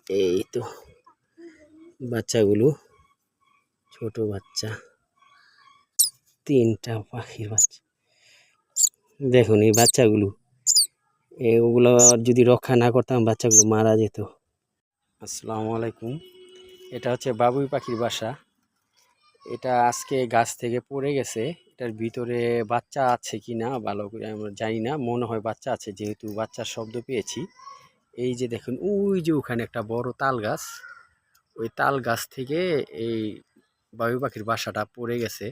এই তো বাচ্চাগুলো, ছোট বাচ্চা, 3টা পাখির বাচ্চা। দেখুন এই বাচ্চাগুলো, ওগুলো যদি রক্ষা না করতাম বাচ্চাগুলো মারা যেত। আসসালামু আলাইকুম। এটা হচ্ছে বাবুই পাখির বাসা। এটা আজকে গাছ থেকে পড়ে গেছে। এটার ভিতরে বাচ্চা আছে কি না ভালো করে আমরা জানি না, মনে হয় বাচ্চা আছে যেহেতু বাচ্চার শব্দ পেয়েছি। এই যে দেখুন, ওই যে ওখানে একটা বড় তাল গাছ, ওই তাল গাছ থেকে এই বাবুই পাখির বাসাটা পড়ে গেছে।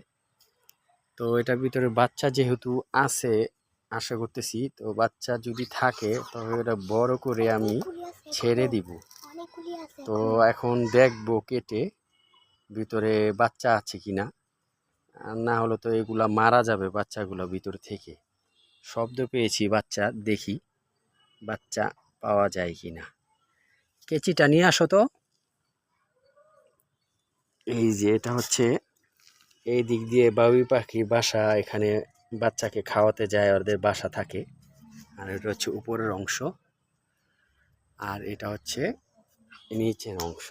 তো এটার ভিতরে বাচ্চা যেহেতু আছে, আশা করতেছি তো বাচ্চা যদি থাকে তবে এটা বড় করে আমি ছেড়ে দিব। তো এখন দেখবো কেটে ভিতরে বাচ্চা আছে কিনা, আর না হলে তো এগুলা মারা যাবে বাচ্চাগুলো ভিতর থেকে। শব্দ পেয়েছি বাচ্চা, দেখি বাচ্চা পাওয়া যায় কিনা। কেচিটা নিয়ে আসো তো। এই যে এটা হচ্ছে এই দিক দিয়ে বাবুই পাখির বাসা, এখানে বাচ্চাকে খাওয়াতে যায়, ওদের বাসা থাকে। আর এটা হচ্ছে উপরের অংশ, আর এটা হচ্ছে নিচের অংশ।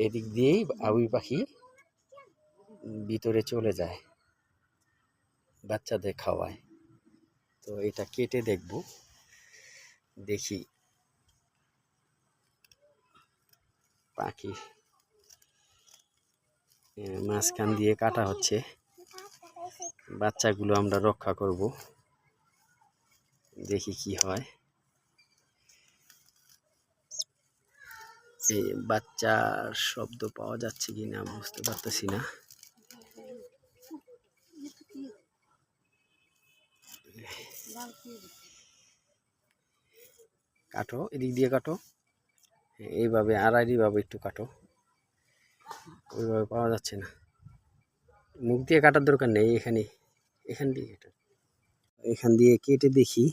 এদিক দিয়েই বাবুই পাখি ভিতরে চলে যায়, বাচ্চাদের খাওয়ায়। তো এটা কেটে দেখব, দেখি পাখি মাঝখান দিয়ে কাটা হচ্ছে। বাচ্চাগুলো আমরা রক্ষা করব, দেখি কি হয়। এই বাচ্চার শব্দ পাওয়া যাচ্ছে কি না বুঝতে পারতেছি না। কাটো, এদিক দিয়ে কাটো, এইভাবে আড়াআড়িভাবে একটু কাটো, ওইভাবে পাওয়া যাচ্ছে না। মুখ দিয়ে কাটার দরকার নেই, এখান দিয়ে কাটো। এখান দিয়ে কেটে দেখি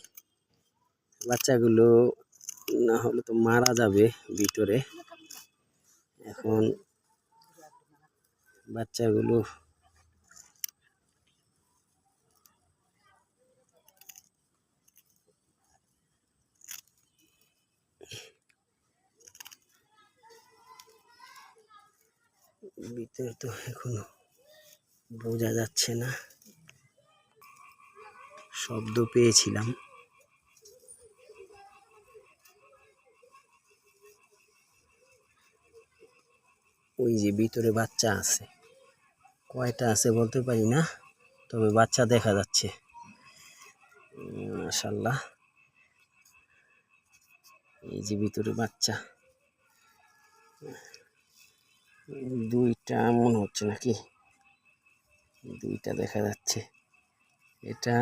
বাচ্চাগুলো, না হলে তো মারা যাবে ভিতরে। এখন বাচ্চাগুলো ভিতরে তো এখনো বোঝা যাচ্ছে না, শব্দ পেয়েছিলাম। ওই যে ভিতরে বাচ্চা আছে, কয়টা আছে বলতে পারি না, তবে বাচ্চা দেখা যাচ্ছে। মাশাআল্লাহ, এই যে ভিতরে বাচ্চা 2টা মনে হচ্ছে, নাকি 2টা দেখা যাচ্ছে। এটা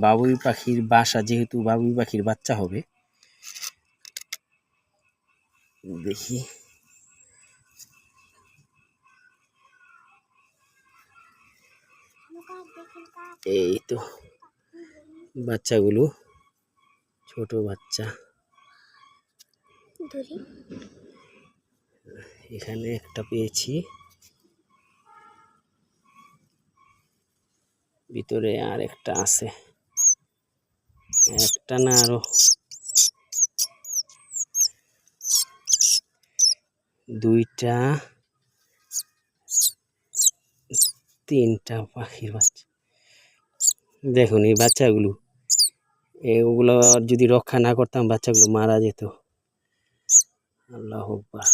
বাবুই পাখির বাসা, যেহেতু বাবুই পাখির বাচ্চা হবে। দেখি এই তো বাচ্চাগুলো, ছোট বাচ্চা। এখানে একটা পেয়েছি, ভিতরে আর একটা আছে, একটা না আরো 2টা 3টা পাখির বাচ্চা। দেখুন এই বাচ্চাগুলো, ওগুলো যদি রক্ষা না করতাম বাচ্চাগুলো মারা যেত। আল্লাহু আকবার।